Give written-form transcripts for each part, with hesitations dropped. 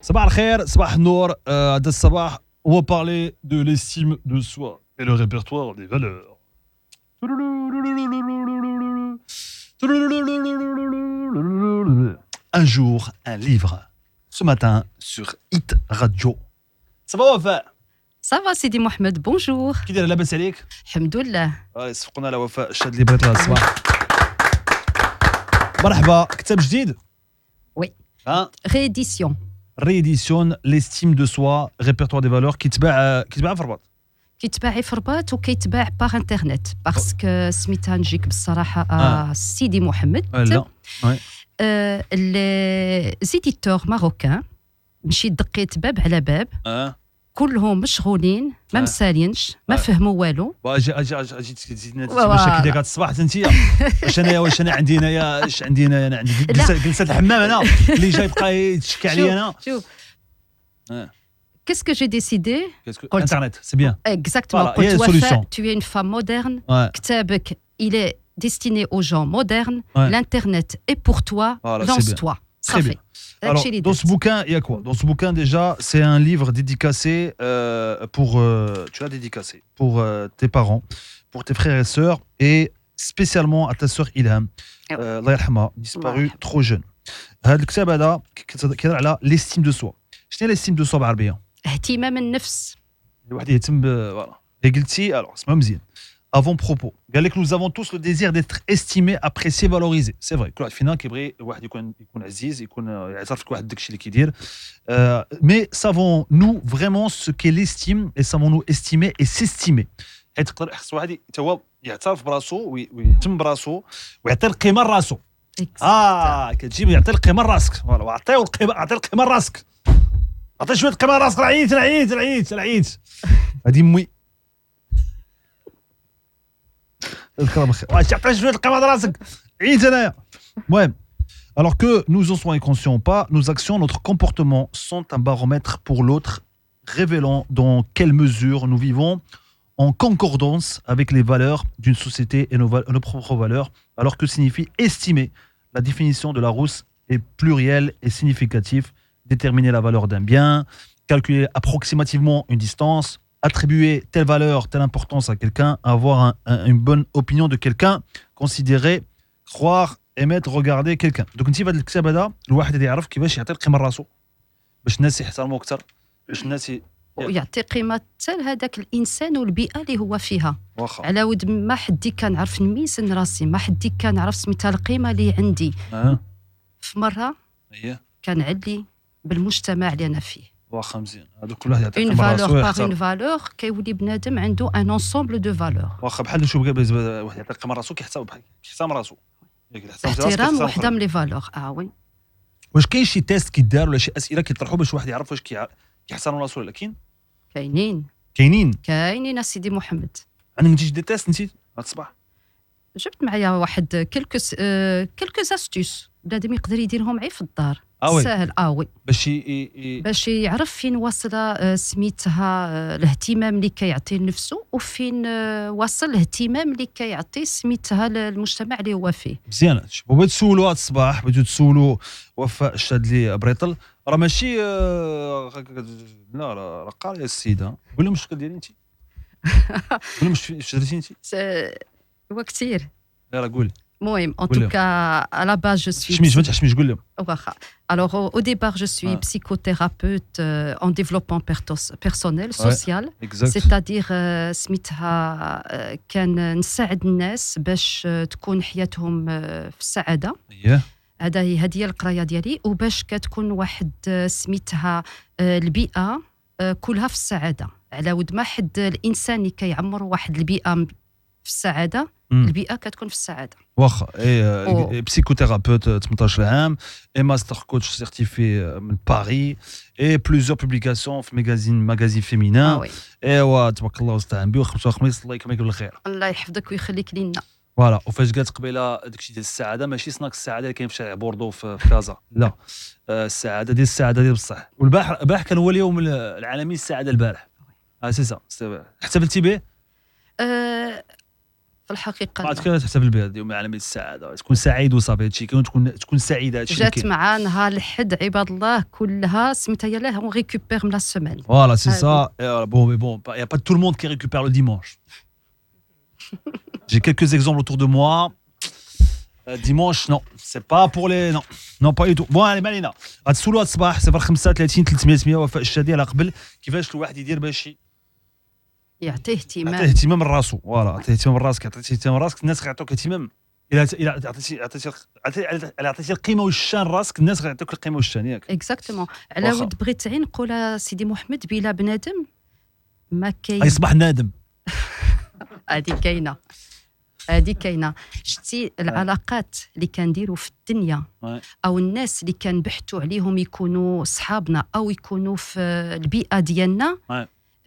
Sabah al-khair, sabah al-nour, هذا الصباح on va parler de l'estime de soi et le répertoire des valeurs. Un jour, un livre. Ce matin, sur Hit Radio. Ça va Wafa? Ça va Sidi Mohamed, bonjour. كي داير لاباس عليك؟ الحمد لله. صفقنا على وفاء الشاد اللي بغيت لها الصباح. مرحبا، كتاب جديد؟ Oui. ها؟ Réédition. Réédition, l'estime de soi, répertoire des valeurs كيتباع في الرباط. كيتباع في الرباط وكيتباع باغ انترنت باسكو سميتها نجيك بالصراحه سيدي محمد. لا. لي زيديتور ماروكان مشيت دقيت باب على باب كلهم مشغولين ما مسالينش ما فهموا والو. اجي تزيدنا باش كي داير هذا الصباح انت واش انا عندي هنايا اش عندي هنايا انا عندي جلسه الحمام انا اللي جاي يبقى يتشكى عليا انا. شوف Qu'est-ce que j'ai décidé? Internet, c'est bien. Exactement. Voilà, il y a des solutions. Tu es une femme moderne. كتابك il est destiné aux gens modernes. L'internet est pour toi. Voilà, lance-toi. Très bien. Alors, dans ce bouquin, il y a quoi? Dans ce bouquin, déjà, c'est un livre dédicacé pour... tu l'as dédicacé pour tes parents, pour tes frères et sœurs, et spécialement à ta sœur Ilham, Allah yarhamha, disparue trop jeune. هذا الكتاب هذا كيهضر على l'estime de soi. شنو هي l'estime de soi بالعربية؟ اهتمام النفس. الواحد يهتم فوالا. Et قلتي alors اسمها مزيان. Avant-propos. قال لك nous avons tous le désir d'être estimés, appréciés, valorisés. C'est vrai. كل واحد فينا كيبغي الواحد يكون عزيز، يكون يعترف لك واحد داكشي اللي كيدير. Mais savons-nous vraiment ce qu'est l'estime et savons-nous estimer et s'estimer؟ حيت تقدر خص واحد حتى هو يعترف براسو ويهتم براسو ويعطي القيمه لراسو. كتجيب يعطي القيمه لراسك. فوالا وعطيو القيمه، عطي القيمه لراسك. عطي شويه القيمه لراسك. العييت هادي مي الكرام بخير. واش عطي شويه القيمه لراسك عييت انايا. المهم alors que nous en soyons conscients ou pas, nos actions, notre comportement sont un baromètre pour l'autre, révélant dans quelle mesure nous vivons en concordance avec les valeurs d'une société et nos propres valeurs, alors que signifie estimer. La définition de Larousse est plurielle et significative. Déterminer la valeur d'un bien, calculer approximativement une distance, attribuer telle valeur, telle importance à quelqu'un, avoir une bonne opinion de quelqu'un, considérer, croire, émettre, regarder quelqu'un. Donc انت في هذا الكتاب هذا الواحد اللي يعرف كيفاش يعطي القيمه لراسو باش الناس يحترموه اكثر، باش الناس ويعطي قيمه حتى لهذاك الانسان والبيئه اللي هو فيها. واخا على ود ما حدي كنعرف نميزن راسي، ما حدي كنعرف سميتها القيمه اللي عندي. في مره كنعلي بالمجتمع اللي انا فيه. واخا مزيان. هذا كل واحد يعطي اون قيمه لراسو. فالور باغ اون فالور كيولي بنادم عنده ان انسومبل دو فالور. واخا بحال شوف واحد يعطي قيمه لراسو كيحترم راسو. احترام وحده من لي فالور. وي. واش كاين شي تيست كيدار ولا شي اسئله كيطرحوا باش واحد يعرف واش كيحترم راسو ولا كاين؟ كاينين سيدي محمد. عندك انت دي تيست انت هاد الصباح؟ جبت معايا واحد كلكو استوس بنادم يقدر يديرهم غير في الدار. ساهل. وي. باش يعرف فين واصله سميتها الاهتمام اللي كيعطي لنفسه وفين واصل الاهتمام اللي كيعطي سميتها للمجتمع اللي هو فيه. مزيان. بغيت تسولوا هذا الصباح، بغيتو تسولوا وفاء الشادلي بريطل، راه ماشي لا راه قاريه السيده. قول لهم اش كديري انت. قول لهم اش درتي انت. هو كثير. راه قول. المهم en tout cas à la base je suis ما تحشميش قول لهم. Alors au départ je suis psychothérapeute en développement personnel social. C'est-à-dire سميتها كان نساعد الناس باش تكون حياتهم في السعاده. هذه هي القرايه ديالي. وباش كتكون واحد سميتها البيئه كلها في السعاده، على ود ما حد الانسان اللي كيعمر واحد البيئه في السعاده البيئه كتكون في السعاده. واخا بسيكوثيرابيوت 18 عام اي ماستر كوتش سيرتيفي من باريس اي بليزيور بوبليكاسيون في ماغازين فيمينان. ايوا تبارك الله واستعان به وخمسه وخميس. الله يكرمك بالخير. الله يحفظك ويخليك لينا. فوالا. وفاش قالت قبيله داكشي ديال السعاده ماشي سناك السعاده اللي كاين في شارع بوردو في كازا، لا السعاده ديال بصح. والبارح كان هو اليوم العالمي للسعاده البارح. سي سا. احتفلتي به؟ في الحقيقه بعد كده تحتفل بها يوم العالمي للسعاده تكون سعيد وصافي هادشي تكون سعيده هادشي جات مع نهار الحد عباد الله كلها سميتها يلاه اون ريكوبير من لا سيمين فوالا سي سا bon il y a pas tout le monde qui récupère le dimanche. J'ai quelques exemples autour de moi. Dimanche non, c'est pas pour les non pas du tout. Bon allez Malina, غتسولوا هاد الصباح 035 300 وفاء الشادي على قبل كيفاش الواحد يدير باش يعطيه اهتمام راسو فوالا عطيه اهتمام راسك عطيتي اهتمام راسك الناس غيعطوك اهتمام الى عطيتي القيمه والشان راسك الناس غيعطيوك القيمه والشان ياك اكزاكتومون على ود بغيت غير نقول سيدي محمد بلا بنادم ما كاين يصبح نادم هذه كاينه شتي العلاقات اللي كنديروا في الدنيا او الناس اللي كنبحثوا عليهم يكونوا صحابنا او يكونوا في البيئه ديالنا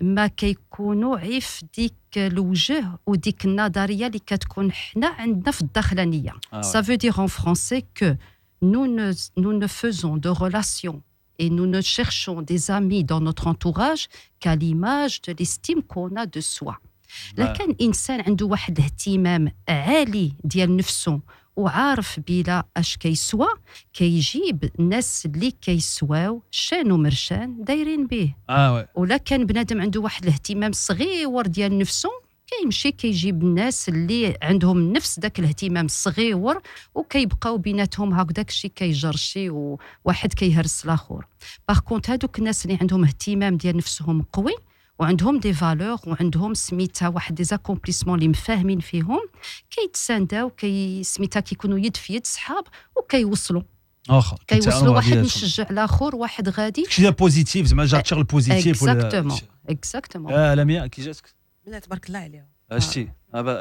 ما كيكونوا عيف ديك الوجه وديك النظريه اللي كتكون حنا عندنا في الداخلانيه. Ça veut dire en français que nous ne faisons de relations et nous ne cherchons des amis dans notre entourage qu'à l'image de l'estime qu'on a de soi. لكن إنسان عنده واحد الاهتمام عالي ديال نفسه وعارف بلا اش كيسوى كيجيب الناس اللي كيسواو شان ومرشان دايرين به. ولا كان بنادم عنده واحد الاهتمام صغير ديال نفسه كيمشي كيجيب الناس اللي عندهم نفس داك الاهتمام الصغير وكيبقاو بيناتهم هكذاك الشيء كيجرشي وواحد كيهرس الاخر. باغ كونت هادوك الناس اللي عندهم اهتمام ديال نفسهم قوي وعندهم دي فالور وعندهم سميتها واحد دي زاكومبليسمون اللي مفاهمين فيهم كيتسانداو سميتها كيكونوا يد في يد صحاب وكيوصلوا كيوصلوا واحد نشجع الاخر واحد غادي شي بوزيتيف زعما جاتشر البوزيتيف ولا اكزاكتومون لميا كي جاتك لا تبارك الله عليها شتي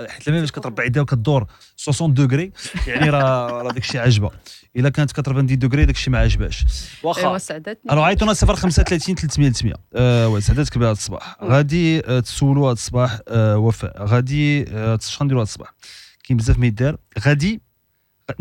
حيت لميا باش كتربع يدها وكدور 60 دوغري يعني راه داك الشيء عاجبه الا كانت 90 دوغري داك الشيء ما عجبهاش واخا سعدتني راه عيطونا 035 300 سعدتك بهذا الصباح غادي تسولوا هذا الصباح وفاء غادي شنو نديروا هذا الصباح كاين بزاف ما يدار غادي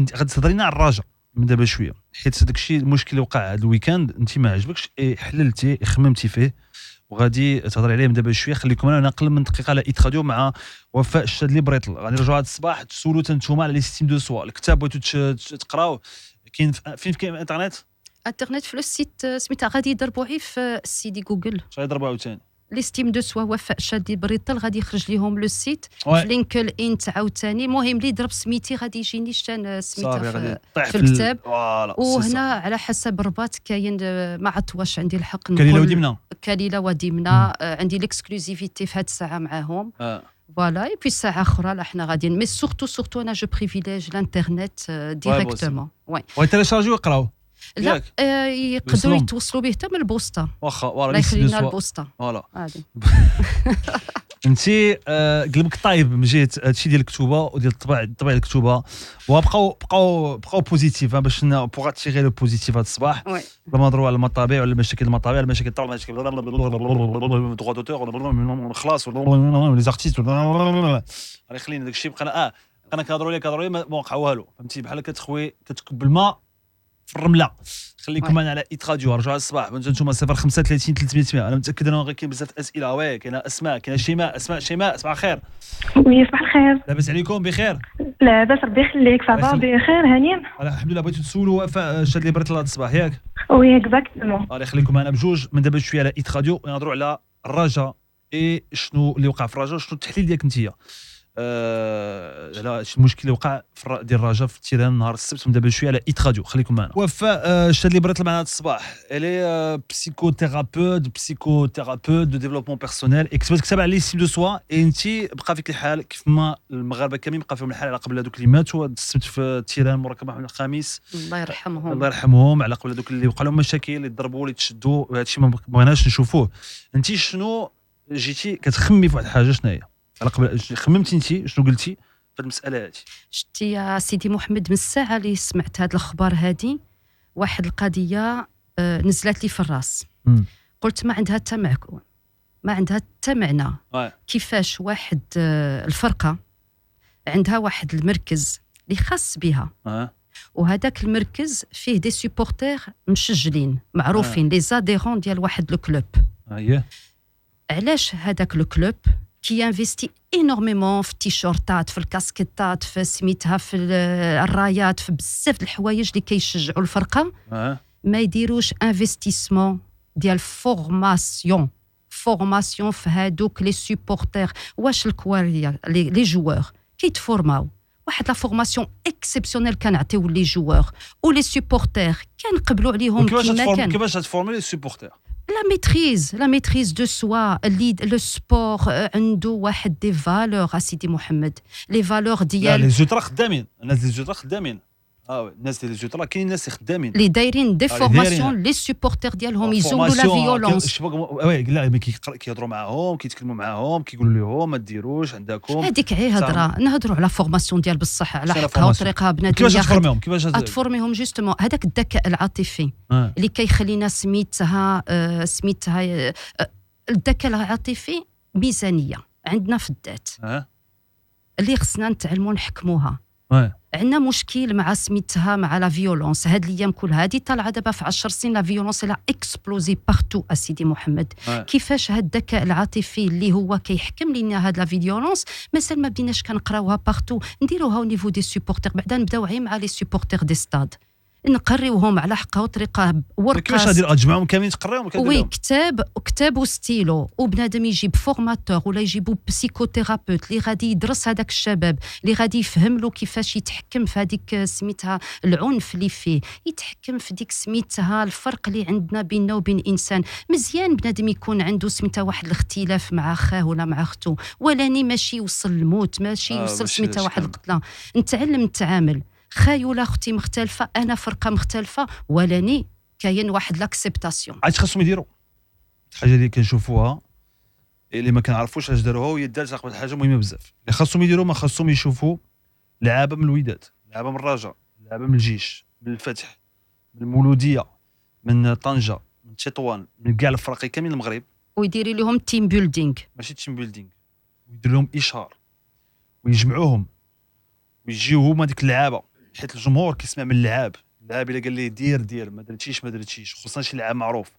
تهضرينا على الرجاء من دابا شويه حيت داك الشيء المشكل اللي وقع هذا الويكاند انت ما عجبكش حللتي خممتي فيه وغادي تهضري عليه من دابا شويه خليكم انا نقل من دقيقه على ايتراديو مع وفاء الشادلي بريطل غادي نرجعوا هذا الصباح تسولوا نتوما على ليستيم دو سوا الكتاب بغيتو تقراو كاين فين كاين انترنت في لو سيت سميتها غادي يضربوا غير في سيدي جوجل شنو يضربوا عاوتاني ليستيم دو سوا وفاء الشادلي بريطل غادي يخرج لهم لو سيت في لينكل ان عاوتاني المهم اللي ضرب سميتي غادي يجيني شان سميتها في الكتاب وهنا على حسب الرباط كاين ما عرفت واش عندي الحق نقول كليله وديمنا عندي ليكسكلوزيفيتي في هذه الساعه معاهم فوالا اي بي الساعه اخرى لا حنا غاديين مي سورتو انا جو بريفيليج الانترنت ديريكتومون وي تيليشارجيو ويقراو لا يقدروا يتوصلوا به حتى من البوسطه واخا لا يخلينا البوسطه فوالا انت قلبك طايب من جهه هادشي ديال الكتوبه وديال الطبع الكتوبه وبقاو بوزيتيف باش بوغ تيغي لو بوزيتيف هذا الصباح لما نهضروا على المطابع ولا مشاكل المطابع المشاكل تاع المشاكل دغوا دوتور خلاص لي زارتيست راه خلينا داك الشيء بقى انا كنهضروا ليه ما وقعوا والو فهمتي بحال كتخوي كتكب الماء في الرمله خليكم معنا على ايتراديو رجعوا الصباح انتم 035 300 انا متاكد انه كاين بزاف اسئله وي كاينه اسماء كاينه شيماء صباح الخير وي صباح الخير لاباس عليكم بخير لاباس ربي يخليك صافا بخير هانيين الحمد لله بغيتو تسولوا وفاء الشادلي بريطل هذا الصباح ياك وي اكزاكتومون الله يخليكم معنا بجوج من دابا شويه على ايتراديو نهضروا على الرجاء اي شنو اللي وقع في الرجاء شنو التحليل ديالك انت على المشكل اللي وقع في ديال الرجاء في التيران نهار السبت من دابا شويه على ايتراديو خليكم معنا وفاء الشادلي بريطل معنا هذا الصباح الي بسيكوثيرابيوت دو ديفلوبمون بيرسونيل كتبت على ليستيم دو سوا انت بقى فيك الحال كيف ما المغاربه كاملين بقى فيهم الحال على قبل هذوك اللي ماتوا السبت في التيران مركب محمد الخامس الله يرحمهم على قبل هذوك اللي وقع لهم مشاكل اللي ضربوا اللي تشدوا هذا الشيء ما بغيناش نشوفوه انت شنو جيتي كتخمي في واحد الحاجه شنو هي على قبل خممتي انت شنو قلتي في المساله هذه شتي يا سيدي محمد من الساعه اللي سمعت هاد الاخبار هذه واحد القضيه نزلت لي في الراس قلت ما عندها حتى معكون ما عندها حتى معنى كيفاش واحد الفرقه عندها واحد المركز اللي خاص بها وهذاك المركز فيه دي سوبورتير مشجلين معروفين لي زاديرون ديال واحد الكلوب اييه علاش هذاك الكلوب كي انفيستي انورميمون في التيشورتات في الكاسكيطات في سميتها في الرايات في بزاف الحوايج اللي كيشجعوا الفرقه ما يديروش انفستيسمون ديال فورماسيون في هادوك لي سوبورتير واش الكواريا لي جوور كيتفورماو واحد لا فورماسيون اكسبسيونيل كنعطيو لي جوور و لي سوبورتير كنقبلوا عليهم كيما كان. كيفاش تفورمي لي سوبورتير؟ لا ميتريز دو سوا لو سبور عنده واحد دي فالور اسيدي محمد لي فالور ديال لي زوترا خدامين الناس لي زوترا خدامين الناس اللي زوترا كاين ناس خدامين اللي دايرين دي فورماسيون لي سوبورتير ديالهم يزولوا لا فيولونس وي لا مي كيهضروا معاهم كيتكلموا معاهم كيقولوا لهم ما ديروش عندكم هذيك عي هضره نهضروا على فورماسيون ديال بصح على حقها وطريقها بنادم كيفاش تفورميهم جوستومون هذاك الذكاء العاطفي اللي كيخلينا سميتها الذكاء العاطفي ميزانيه عندنا في الذات اللي خصنا نتعلموا نحكموها. عندنا مشكل مع سميتها مع لا فيولونس هاد الايام كل هادي طالعه دابا في 10 سنين لا فيولونس لا اكسبلوزي بارتو اسيدي محمد. كيفاش هاد الذكاء العاطفي اللي هو كيحكم لينا هاد لا فيولونس مازال ما بديناش كنقراوها بارتو نديروها او نيفو دي سوبورتير بعدا نبداو عي مع لي سوبورتير دي ستاد نقريوهم على حقها وطريقه ورقه كيفاش غادي تجمعهم كاملين تقريهم وي كتاب وستيلو وبنادم يجيب فورماتور ولا يجيبوا بسيكوثيرابوت اللي غادي يدرس هذاك الشباب اللي غادي يفهم له كيفاش يتحكم في هذيك سميتها العنف اللي فيه يتحكم في ديك سميتها الفرق اللي عندنا بيننا وبين انسان. مزيان بنادم يكون عنده سميتها واحد الاختلاف مع اخاه ولا مع اخته ولاني ماشي يوصل الموت ماشي يوصل سميتها واحد القتله نتعلم نتعامل خاي ولا اختي مختلفه انا فرقه مختلفه ولاني كاين واحد لاكسبتاسيون. عاد خاصهم يديروا الحاجه اللي كنشوفوها اللي ما كنعرفوش علاش داروها وهي دارت عقبت حاجه مهمه بزاف اللي خاصهم يديروا ما خاصهم يشوفوا لعابه من الوداد لعابه من الرجاء لعابه من الجيش من الفتح من المولوديه من طنجه من تطوان من كاع الفرق كاملين المغرب ويديروا لهم تيم بيلدينغ ماشي تيم بيلدينغ ويدير لهم اشهار ويجمعوهم ويجيو هما ديك اللعابه حيت الجمهور كيسمع من اللعاب الا قال ليه دير ما درتيش خصوصا شي لعاب معروف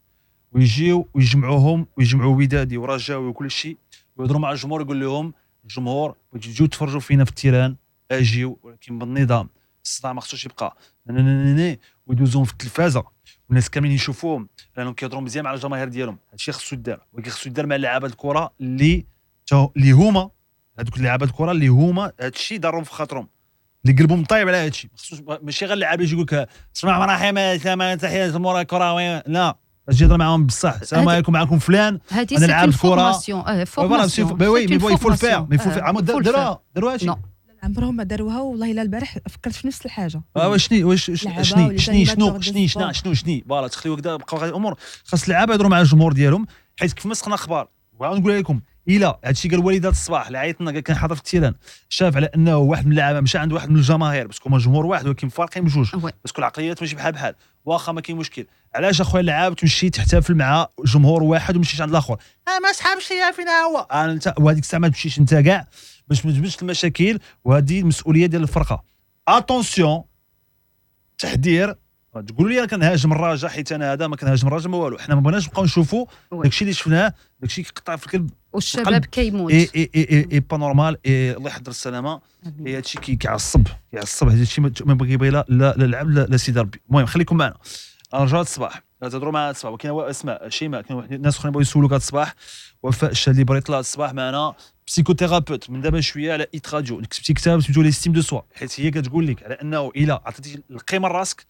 ويجيو ويجمعوهم ويجمعوا ودادي ورجاوي وكل شيء ويهضروا مع الجمهور يقول لهم الجمهور تجيو تفرجوا فينا في التيران اجيو ولكن بالنظام الصداع ما خصوش يبقى ويدوزوهم في التلفازه والناس كاملين يشوفوهم لانهم كيهضروا مزيان على الجماهير ديالهم هادشي خصو يدار ولكن خصو يدار مع لعابه الكره اللي هما هذوك لعابه الكره اللي هما هادشي دارهم في خاطرهم اللي قلبهم طايب على هادشي ماشي غير اللعاب يجي يقول لك اسمع مرحبا سلام تحيه جمهور الكره لا اجي نهضر معاهم بصح السلام عليكم معكم فلان انا لعاب الكره فورماسيون وي مي فول فير داروا هادشي عمرهم ما داروها والله الا البارح فكرت في نفس الحاجه شني فوالا تخليو هكذا بقاو الامور خاص اللعابه يهضروا مع الجمهور ديالهم حيت كيف ما سخنا اخبار ونقول لكم الا هادشي قال وليدات الصباح اللي عيطنا قال كان حاضر في التيران شاف على انه واحد من اللعابه مشى عند واحد من الجماهير باسكو هما جمهور واحد ولكن فارقين بجوج باسكو العقليات ماشي بحال واخا ما كاين مشكل علاش اخويا اللعاب تمشي تحتفل مع جمهور واحد ومشيش عند الاخر ما صحابش ليا فينا هو انت وهذيك الساعه ما تمشيش انت كاع باش ما تجبدش المشاكل وهذه المسؤوليه ديال الفرقه. اتونسيون تحذير تقولوا لي انا كنهاجم الرجاء حيت انا هذا ما كنهاجم الرجاء ما والو حنا ما بغيناش نبقاو نشوفوا داكشي اللي شفناه داكشي كيقطع في القلب والشباب كيموت اي با نورمال الله يحضر السلامه هادشي كيعصب هادشي ما بغي يبغي لا العب لا سيدي ربي. المهم خليكم معنا رجاء الصباح تهضروا مع الصباح وكاين اسماء شيماء كاين واحد الناس اخرين بغاو يسولوك هذا الصباح وفاء الشادي بغيت طلع الصباح معنا بسيكوثيرابوت من دابا شويه على ايت راديو كتبتي كتاب سميتو ليستيم دو سوا حيت هي كتقول لك على انه الا عطيتي القيمه لراسك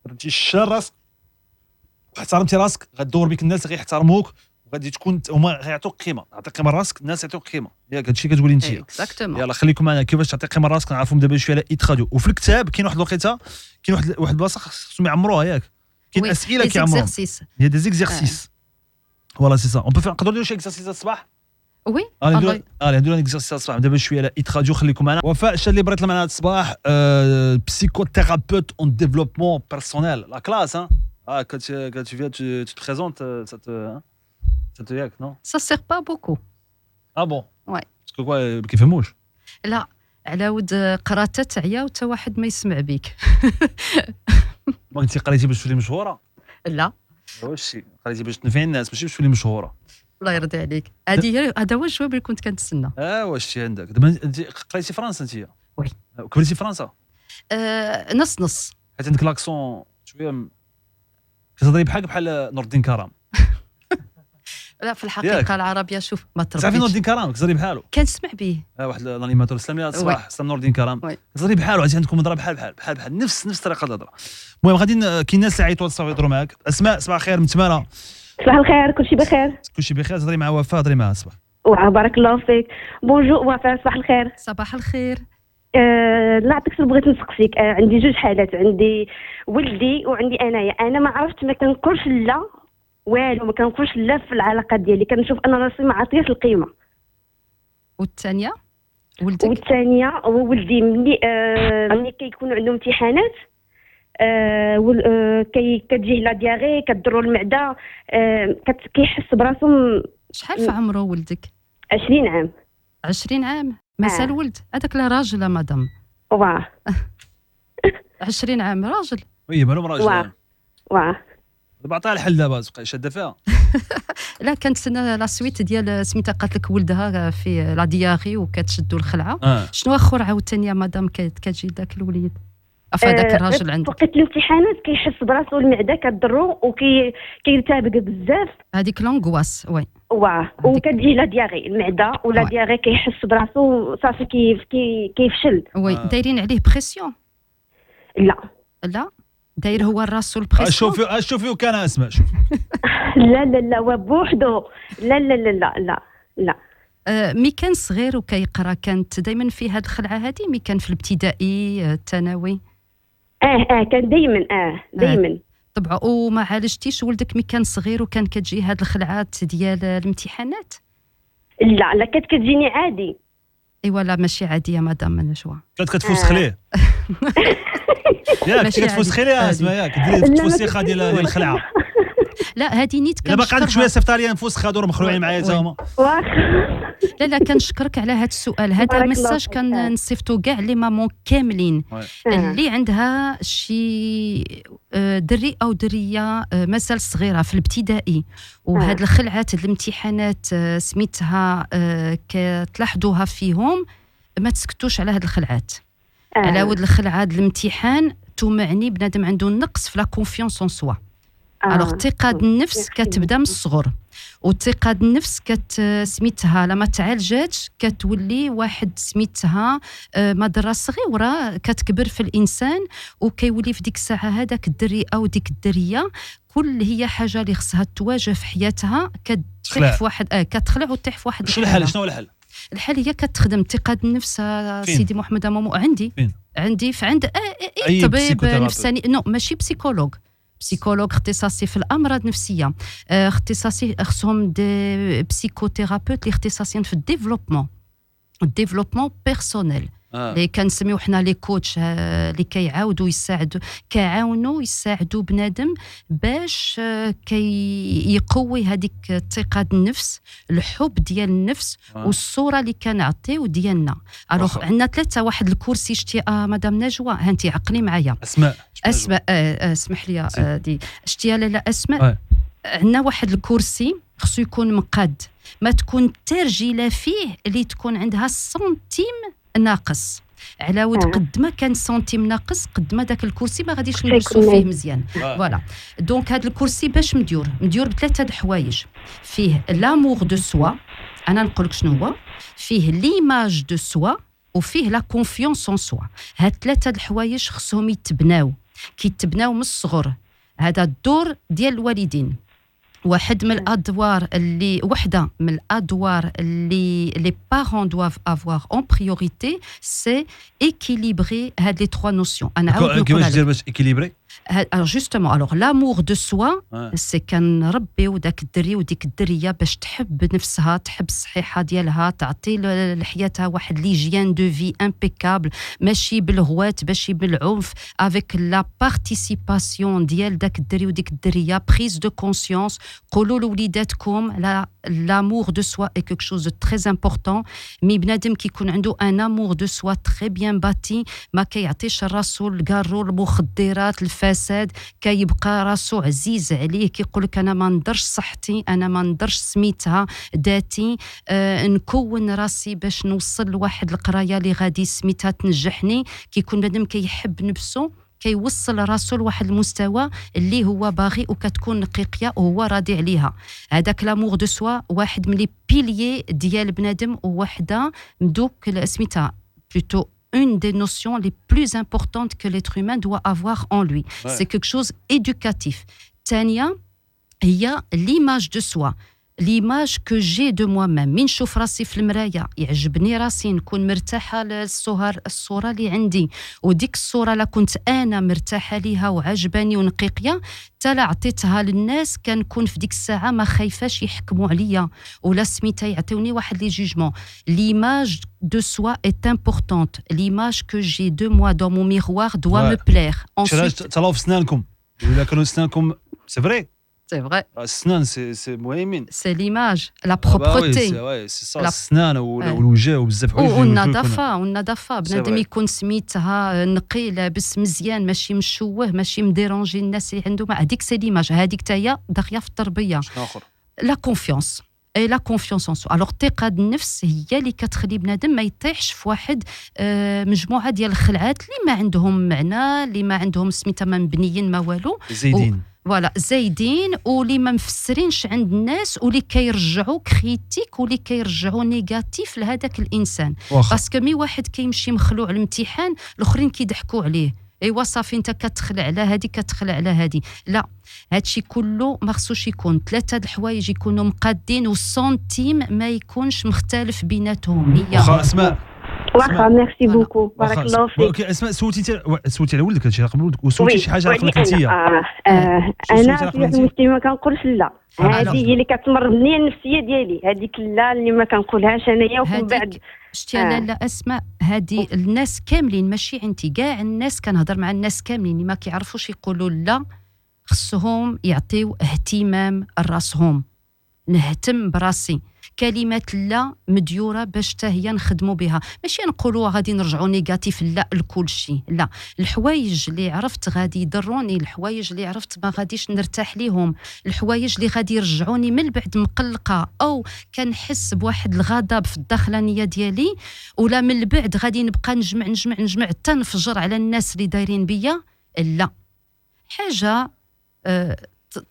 عطيتي الشان راسك واحترمتي راسك غدور بك الناس غيحترموك وغادي تكون هما غيعطوك قيمه عطي قيمه لراسك الناس يعطوك قيمه ياك هادشي كتقولي انت يلا خليكم معنا كيفاش تعطي قيمه لراسك نعرفهم دابا شويه على ايت راديو وفي الكتاب كاين واحد الوقيته كاين واحد البلاصه خصهم يعمروا ياك كاين اسئله كيعمروا هي دي زيكزارسيس فوالا سي سا اون بو فير نقدروا نديروا شي اكزارسيس الصباح وي نديروا اكزارسيس الصباح دابا شويه على ايت راديو خليكم معنا. وفاء الشيء اللي بغيت معنا هذا الصباح بسيكوثيرابوت اون ديفلوبمون بيرسونيل لا كلاس quand tu viens tu te présentes ça te ياك نو ça sert pas beaucoup bon ouais parce que quoi ما كيفهموش لا على ود قراته تعيا وتا واحد ما يسمع بك ما انت قريتي باش تولي مشهوره لا واش قريتي باش تنفعي الناس ماشي باش تولي مشهوره الله يرضي عليك. هذا هو الجواب اللي كنت كنتسنى. واش عندك دابا انت قريتي فرنسا انت؟ وي. كبرتي فرنسا؟ نص نص. حيت عندك لاكسون شويه كتهضري بحال نور الدين كرم. لا في الحقيقه العربيه شوف ما تربيتش. تعرفي نور الدين كرم كتهضري بحالو؟ كنسمع به. واحد الانيماتور اسلامي الصباح اسلام نور الدين كرم كتهضري بحالو. عندكم هضره بحال نفس طريقه الهضره. المهم غادي كاين ناس اللي عيطوا للصاف يهضروا معاك. اسماء صباح الخير من تماره. صباح الخير كلشي بخير. كلشي بخير. تهضري مع وفاء. هضري معها صباح. بارك الله فيك. بونجور وفاء صباح الخير. صباح الخير. لا عطيك بغيت نسقسيك. عندي جوج حالات. عندي ولدي وعندي انايا. انا ما عرفت ما كنقولش لا والو ما كنقولش لا في العلاقه ديالي. كنشوف انا راسي ما عطياش القيمه. والثانيه ولدك؟ والثانيه هو ولدي ملي كيكون عنده امتحانات كتجيه لا دياغي كضرو المعده كيحس براسو. شحال في عمره ولدك؟ 20 عام. 20 عام مازال ولد؟ هذاك لا راجل مدام. واه 20 عام راجل. وي مالهم راجل. واه دابا عطيها الحل دابا تبقى شاده فيها. لا كنتسنى لا سويت ديال سميتها قالت لك ولدها في لا دياغي وكتشدوا الخلعه. شنو اخر عاوتاني يا مدام كتجي داك الوليد هذاك الراجل عندك؟ وقت الامتحانات كيحس براسو المعده كضرو وكيرتابك بزاف. هذيك لونغواس. وي واه وكتجي لا دياغي المعده ولا دياغي كيحس براسو صافي كيفشل. وي دايرين عليه بريسيون؟ لا داير هو راسو البريسيون. شوفي كان اسمع شوفي. لا هو بوحدو. لا مي كان صغير وكيقرا كانت دائما في هاد الخلعه هذه مي كان في الابتدائي الثانوي؟ كان دائما طبعا. وما عالجتيش ولدك مي كان صغير وكان كتجي هاد الخلعات ديال الامتحانات؟ لا كانت كتجيني عادي. ايوا لا ماشي عاديه مدام نجوى. كانت كتفوسخ ليه. ياك كتفوسخ ليه اسمع ياك ديري التوسيخه ديال الخلعه. لا هذه نيت كنشكرها. دابا قعدت شويه سفتاريان فوسخ هادو مخلوعين معايا تا هما. لا كنشكرك على هذا السؤال. هذا ميساج كنصيفطو كاع لي مامون كاملين اللي عندها شي دري او دريه مازال صغيره في الابتدائي وهاد الخلعات الامتحانات سميتها كتلاحظوها فيهم. ما تسكتوش على هاد الخلعات. على ود الخلعه الامتحان تمعني بنادم عنده نقص في لا كونفيونس اون سوا. الوغ الثقه النفس كتبدا من الصغر والثقه النفس سميتها لما تعالجاتش كتولي واحد سميتها مضره صغيره كتكبر في الانسان وكيولي في ديك الساعه هذاك الدري او ديك الدريه كل هي حاجه اللي خصها تواجه في حياتها كتطيح في واحد كتخلع وتطيح في واحد. شنو الحل؟ شنو هو الحل؟ الحل هي كتخدم الثقه النفس. سيدي محمد مامو عندي عند اي طبيب نفساني. ماشي بسيكولوج اختصاصي في الامراض النفسيه. اختصاصي خصهم دي بسيكوثيرابيوت اللي اختصاصيين في الديفلوبمون بيرسونيل اللي كنسميو حنا لي كوتش اللي كيعاونوا يساعدوا بنادم باش يقوي هذيك الثقه النفس الحب ديال النفس والصوره اللي كنعطيو ديالنا. الوغ عندنا ثلاثه واحد الكرسي شتي مدام نجوى هانتي عقلي معايا اسماء اسمح لي دي شتي لا اسماء عندنا واحد الكرسي خصو يكون مقاد ما تكون ترجيله فيه اللي تكون عندها سنتيم ناقص على ود قد ما كان سنتيم ناقص قد ما داك الكرسي ما غاديش نجلسوا فيه مزيان. فوالا دونك هذا الكرسي باش مديور بثلاثه د الحوايج. فيه لامور دو سوا انا نقول لك شنو هو. فيه ليماج دو سوا وفيه لا كونفيونس اون سوا. هاد ثلاثه د الحوايج خصهم يتبناو من الصغر. هذا الدور ديال الوالدين. وحده من الادوار اللي les parents doivent avoir en priorité c'est équilibrer هاد les trois notions. انا عاود نقول كيفاش دير باش équilibrer. Alors justement, l'amour de soi, c'est كنربيو داك الدري وديك الدريه باش تحب نفسها تحب الصحيحه ديالها تعطي لحياتها واحد ليجيان دو في امبيكابل ماشي بالهوات ماشي بالعنف avec la participation ديال داك الدري وديك الدريه prise de conscience. قولوا لوليداتكم لا l'amour de soi est quelque chose de très important. مي بنادم كيكون عنده un amour de soi très bien bâti ما كيعطيش راسو القارو المخدرات الفساد كيبقى راسو عزيز عليه كيقول لك انا ما نقدرش صحتي انا ما نقدرش سميتها ذاتي نكون راسي باش نوصل لواحد القرايه اللي غادي سميتها تنجحني كيكون بنادم كيحب نفسه كيوصل راسو لواحد المستوى اللي هو باغي وكتكون نقيقيه وهو راضي عليها هذاك لامور دو سوا واحد من لي بيليي ديال بنادم ووحده مدوك سميتها plutôt une des notions les plus importantes que l'être humain doit avoir en lui. Ouais. C'est quelque chose éducatif. Tania, il y a l'image de soi. L'image que j'ai de moi-même من نشوف راسي في المرايه يعجبني راسي نكون مرتاحه الصوره اللي عندي وديك الصوره لا كنت انا مرتاحه ليها وعجباني ونقيقيه حتى لا عطيتها للناس كنكون في ديك الساعه ما خايفاش يحكموا عليا ولا سميتها يعطيوني واحد لي جوجمون l'image de soi est importante l'image que j'ai de moi dans mon miroir doit me plaire ensuite تلاو في سنانكم ولا كانوا سنانكم c'est vrai. C'est vrai. السنان c'est مهمين. C'est l'image, la propreté. C'est ça. السنان والوجه وبزاف حوايج. والنظافة بنادم يكون سميتها نقي لابس مزيان ماشي مشوه ماشي مديرونجي الناس اللي عنده هذيك سي ليماج هذيك حتى هي داخله في التربية. شنو آخر؟ لا كونفيونس. اي لا كونفيونس ان سو الوغ الثقه بالنفس هي اللي كتخلي بنادم ما يطيحش في واحد مجموعه ديال الخلعات اللي ما عندهم معنى اللي ما عندهم سميتها ما مبنيين ما والو زايدين فوالا زايدين واللي ما مفسرينش عند الناس واللي كيرجعوا كريتيك واللي كيرجعوا نيجاتيف لهذاك الانسان باسكو مي واحد كيمشي مخلوع الامتحان الاخرين كيضحكوا عليه ايوا صافي انت كتخلع على هذه كتخلع على هذه لا هادشي كله ما خصوش يكون ثلاثه د الحوايج يكونوا مقادين والسنتيم ما يكونش مختلف بيناتهم هي اسماء واخا ميرسي بوكو بارك الله فيك اوكي اسماء سولتي على ولدك هادشي رقم ولدك وسولتي شي حاجه رقم انت انا في المجتمع ما كنقولش لا هذه هي اللي كتمرضني النفسيه ديالي هذيك لا اللي ما كنقولهاش انايا ومن بعد شتي لا اسماء هذه الناس كاملين ماشي انت كاع الناس كنهضر مع الناس كاملين اللي ما كيعرفوش يقولوا لا خصهم يعطيو اهتمام لراسهم نهتم براسي كلمات لا مديوره باش حتى هي نخدموا بها ماشي نقولوا غادي نرجعوا نيجاتيف لا لكل شيء لا الحوايج اللي عرفت غادي يضروني الحوايج اللي عرفت ما غاديش نرتاح ليهم الحوايج اللي غادي يرجعوني من بعد مقلقه او كنحس بواحد الغضب في الداخلانيه ديالي ولا من بعد غادي نبقى نجمع حتى نفجر على الناس اللي دايرين بيا لا حاجه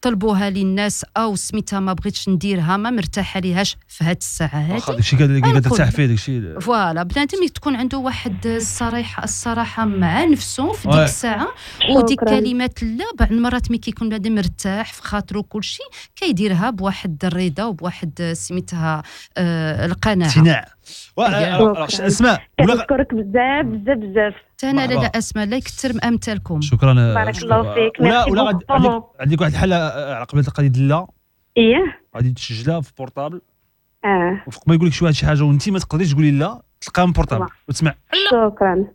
طلبوها للناس او سميتها ما بغيتش نديرها ما مرتاحه ليهاش في هاد الساعه هذه واخا داكشي قادر ترتاح فيه داكشي فوالا بنادم تكون عنده واحد الصراحه مع نفسه في ديك الساعه وديك كلمات لا بعض المرات ملي كيكون بنادم مرتاح في خاطره كل شيء كيديرها بواحد الرضا وبواحد سميتها القناعه اقتناع اسماء نشكرك بزاف انا لا اسماء لا يكثر من امثالكم شكرا بارك الله فيك ولا عندك واحد الحل على قبل القضيه ديال لا غادي تسجلها في بورطابل وفوق ما يقول لك شي حاجه وانت ما تقدريش تقولي لا تلقاها من بورطابل وتسمع شكرا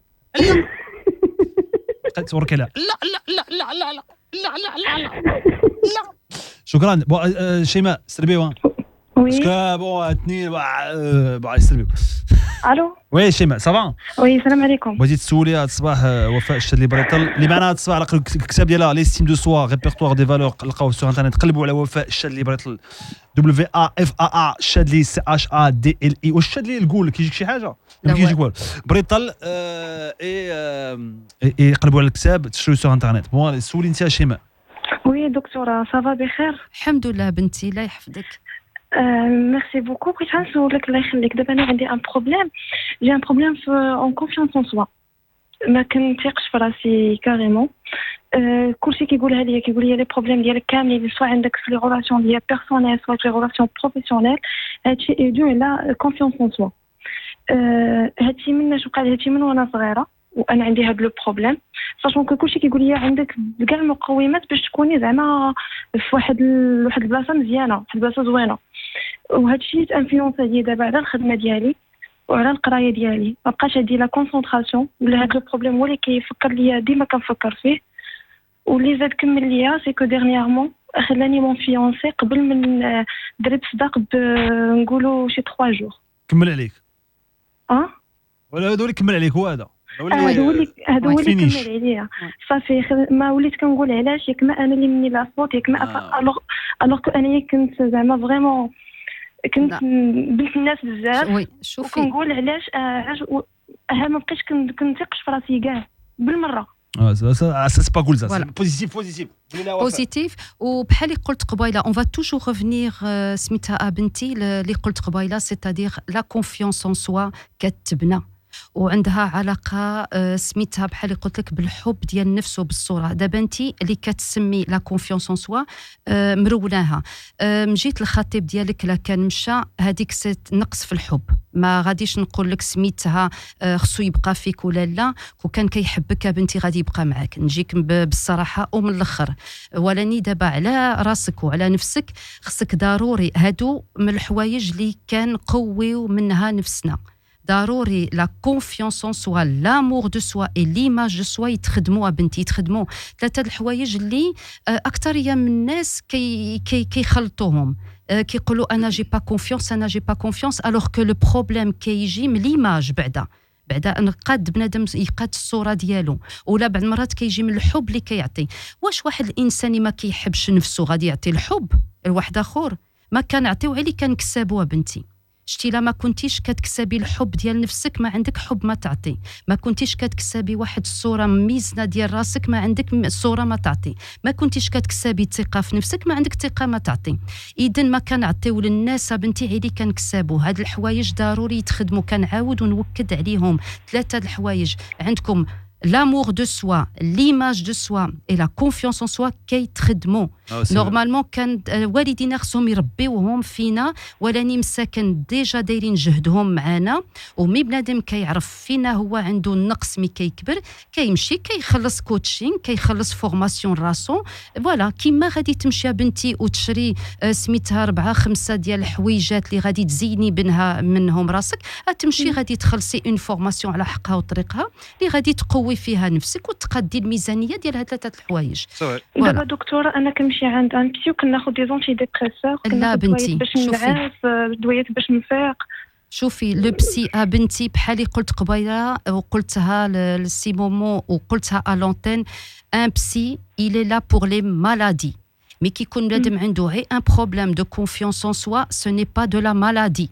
تورك لا لا شكرا شيماء سربيوا وي بون اثنين يسربيو الو وي شيماء صافا وي السلام عليكم بغيتي تسولي هذا الصباح وفاء الشاذلي بريطل اللي معنا هذا الصباح على الكتاب ديالها ليستيم دو سوا ريبيرتوار دي فالور لقاوه سور انترنت قلبوا على وفاء الشاذلي بريطل WAFAA الشاذلي CHADLI واش الشاذلي القول كيجيك شي حاجه ما كيجيك والو بريطل اي قلبوا على الكتاب تشريو سور انترنت بون سولي انت شيماء وي دكتوره صافا بخير الحمد لله بنتي الله يحفظك ميرسي بوكو بغيت نسولك الله يخليك دابا انا عندي ان بروبليم جي ان بروبليم في اون كونفيونس ان سوا ما كنثيقش في راسي كاريمون كلشي كيقولها ليا كيقول لي لي بروبليم ديالك كاملين سواء عندك في لي غولاسيون ديال بيرسونيل سواء في لي غولاسيون بروفيسيونيل هادشي دو على كونفيونس ان سوا هادشي مناش وقع لي هادشي من وانا صغيره وانا عندي هاد لو بروبليم ساشون كو كلشي كيقول لي عندك كاع المقومات باش تكوني زعما في واحد البلاصه مزيانه واحد البلاصه زوينه وهادشي تانفلونسا ليا دابا على الخدمه ديالي وعلى القرايه ديالي ما بقاش عندي لا كونسونطراسيون ولا هاد لو بروبليم هو اللي كيفكر ليا ديما كنفكر فيه واللي زاد كمل ليا سي كو ديرنييرمون خلاني مون فيونسي قبل من درت صداق نقولوا شي 3 جور. كمل عليك ولا هذول كمل عليك هو هذا هذا اللي كمل عليا صافي. ما وليت كنقول علاش ياك ما انا اللي مني لا فوت ياك ما الوغ كو انا كنت زعما فريمون كنت بنت الناس بزاف وكنقول علاش ما بقيتش كنثقش في راسي كاع بالمره. c'est pas cool ça, c'est positif. وبحال اللي قلت قبيله on va toujours revenir سميتها بنتي اللي قلت قبيله c'est-à-dire la confiance en soi كتبنى وعندها علاقه سميتها بحال اللي قلت لك بالحب ديال النفس وبالصوره. دابا انت اللي كتسمي لا كونفيونس اون سوا مروناها مجيت الخطيب ديالك لا كان مشى هذيك نقص في الحب. ما غاديش نقول لك سميتها خصو يبقى فيك ولا لا. كون كان كيحبك بنتي غادي يبقى معاك نجيك بالصراحه ومن الاخر. ولاني دابا على راسك وعلى نفسك خصك ضروري هادو من الحوايج اللي كنقويو منها نفسنا. ضروري لا كونفيونس اون سوا لامور دو سوا اي ليماج دو سوا يتخدموا بنتي يتخدموا. ثلاثه الحوايج اللي اكثريه من الناس كيخلطوهم كيقولوا انا جي با كونفيونس الوغ كو لو بروبليم كيجي من ليماج بعدا نقاد بنادم يقاد الصوره ديالو ولا بعض المرات كيجي من الحب اللي كيعطي. واش واحد الانسان اللي ما كيحبش نفسه غادي يعطي الحب لواحد اخر؟ ما كنعطيو عليه كنكسبوها بنتي. شتي لا ما كنتيش كتكسبي الحب ديال نفسك ما عندك حب ما تعطي. ما كنتيش كتكسبي واحد الصوره ميزنه ديال راسك ما عندك صوره ما تعطي. ما كنتيش كتكسبي ثقه في نفسك ما عندك ثقه ما تعطي. اذا ما كنعطيو للناس بنتي عيدي كنكسبوا. هاد الحوايج ضروري يتخدموا. كنعاود ونوكد عليهم ثلاثه الحوايج عندكم l'amour de soi, l'image de soi et la confiance en soi كيتخدموا. نورمالمون كان والدينا خصهم يربيوهم فينا ولاني مساكن ديجا دايرين جهدهم معنا. ومي بنادم كيعرف فينا هو عنده النقص مي كيكبر كيمشي كيخلص كوتشين كيخلص فورماسيون راسو. فوالا كيما غادي تمشي بنتي وتشري سميتها 4-5 ديال الحويجات اللي غادي تزيني منهم راسك تمشي غادي تخلصي اون فورماسيون على حقها وطريقها اللي غادي تقوي فيها نفسك وتقدي الميزانيه ديال هاد ثلاثه الحوايج. دابا دكتوره انا كنمشي عند ان بسيو كناخذ دي زونتي ديبريسور كناخذ دوايات باش نعس دوايات باش نفيق. شوفي لو بسي بنتي بحال اللي قلت قبيله وقلتها لسي مومو وقلتها ا لونتين ان بسي il est là pour les maladies. mais qui كون بنادم عنده غير un problème de confiance en soi ce n'est pas de la maladie.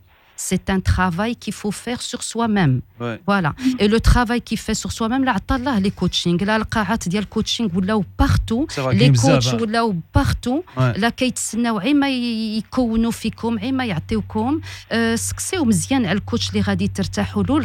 C'est un travail qu'il faut faire sur soi-même. Ouais. Voilà. Et le travail qu'il fait sur soi-même, là, Allah, les coachings, là, le قاعات ديال coaching ولاو partout, les coachs ولاو partout, là كيتسناو عيما يكونوا فيكم عيما يعطيوكم سكسيو مزيان على الكوتش اللي غادي ترتاحوا له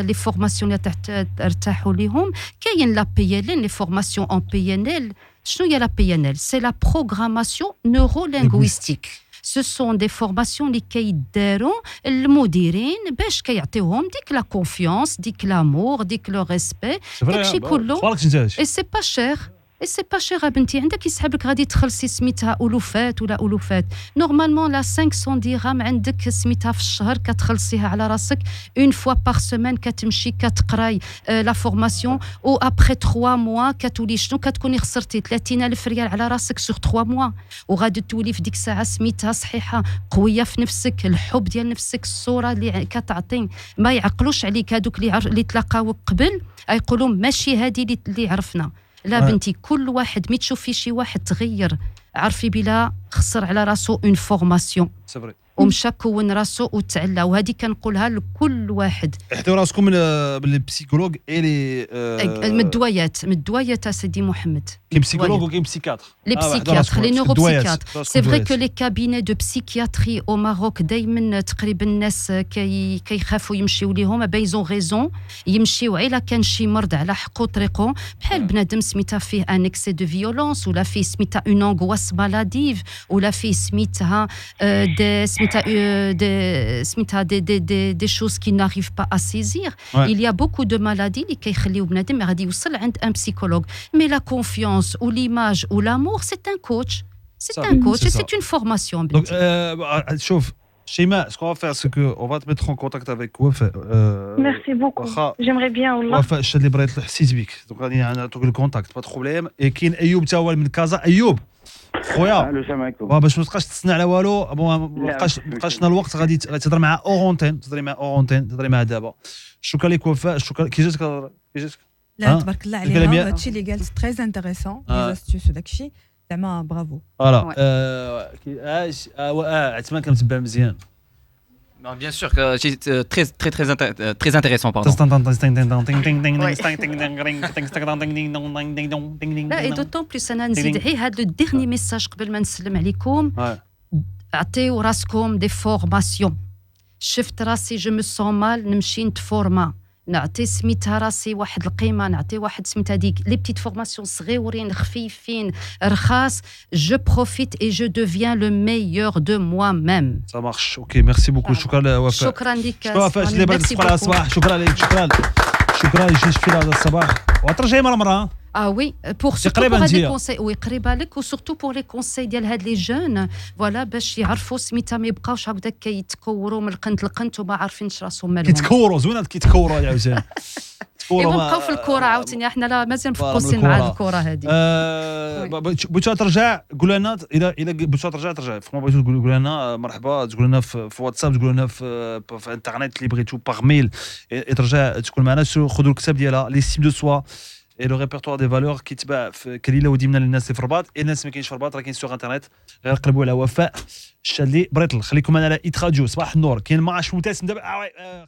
لي فورماسيون اللي ترتاحوا ليهم. كاين لا PNL les formations en PNL. شنو هي لا PNL? C'est la programmation neurolinguistique. Ce sont des formations اللي كيداروا المديرين باش كيعطيوهم ديك لا كونفيونس ديك لامور ديك لو ريسبي داكشي كله. اي سي با شير سي با شير بنتي. عندك يسحب لك غادي تخلصي سميتها الوفات ولا الوفات. نورمالمون لا 500 درهم عندك سميتها في الشهر كتخلصيها على راسك اون فوا بار سيمين كتمشي كتقراي لا فورماسيون و ابري 3 موا كتولي شنو كتكوني خسرتي 30,000 ريال على راسك سور 3 موا وغادي تولي في ديك الساعه سميتها صحيحه قويه في نفسك الحب ديال نفسك الصوره اللي كتعطي. ما يعقلوش عليك هذوك اللي تلاقاو قبل يقولوا ماشي هذه اللي عرفنا. لا بنتي كل واحد مي تشوفي شي واحد تغير عرفي بلا خسر على راسو اون فورماسيون ومشى كون راسو وتعلى. وهذه كنقولها لكل واحد احتوا راسكم من البسيكولوج اي لي من الدوايات سيدي محمد. كاين بسيكولوج وكاين بسيكاتر. لي بسيكياتر لي نوروبسيكياتر. سي فري كو لي كابيني دو بسيكياتري او ماروك دائما تقريبا الناس كيخافوا يمشيو ليهم بايزون غيزون يمشيو عيلا كان شي مرض على حقو طريقو بحال بنادم سميتها فيه ان اكسي دو فيولونس ولا فيه سميتها اون انغواس مالاديف ولا فيه سميتها des choses qui n'arrivent pas à saisir. Il y a beaucoup de maladies اللي كيخليو بنادم غادي يوصل عند un psychologue. Mais la confiance ou l'image ou l'amour c'est un coach. C'est un coach et c'est une formation. Donc شوف Sheima, ce qu'on va faire, c'est qu'on va te mettre en contact avec Wafa. Merci beaucoup. J'aimerais bien. Wafa, je te libère le 6 weeks. Donc, on a le contact, pas de problème. Et Kin Ayoub, tu as من كازا. Ayoub. خويا السلام عليكم. باش ما تبقاش تسنى على والو ما بقاش لنا الوقت غادي تهضر مع اورونتين تهضري مع دابا شكرا لك وفاء شكرا كي جاتك لا تبارك الله عليها هادشي اللي قالت تري انتريسون لي زاستيوس وداكشي زعما برافو فوالا عثمان كنتبع مزيان Non, bien sûr que c'est très intéressant pardon. لا d'autant plus انا نزيد غير هذا لو ديرني ميساج قبل ما نسلم عليكم عطيو راسكم دي فورماسيون شفت راسي جو مو سون مال نمشي نتفورما نعطي سميتها راسي واحد القيمه نعطي واحد سميتها ديك لي بتيت فورماسيون صغيورين خفيفين رخاص جو بروفيت اي جو دوفيان لو ميور دو موا ميم سا مارش اوكي ميرسي بوكو شكرا وفاء شكرا لك وفاء اللي بعد الصباح الصباح شكرا لك شكرا جيت في هذا الصباح وترجعي مره Ah oui, pour surtout pour les conseils, oui, قريبة لك وsurtout pour les conseils ديال هاد لي جون فوالا باش يعرفوا سميتها ما يبقاوش هكذاك كيتكوروا من القنت لقنت وما عارفينش راسهم مالهم كيتكوروا زوينه كيتكوروا عاوتاني يبقاو في الكره عاوتاني احنا لا مازال مفوقسين مع الكره هذه بغيتو ترجع قول لنا الا بغيتو ترجع فريمون بغيتو تقول لنا مرحبا تقول لنا في واتساب تقول لنا في انترنت اللي بغيتو باغ ميل ترجع تكون معنا خذوا الكتاب ديالها لي سيم دو سوا et le répertoire des valeurs كيتباع في كليله وديمنا للناس اللي في الرباط الناس ما كاينش في الرباط راه كاين سوغ انترنت غير قلبوا على وفاء الشادلي بريطل خليكم معنا على ايت راديو صباح النور كاين ما عرفتش متاسم دابا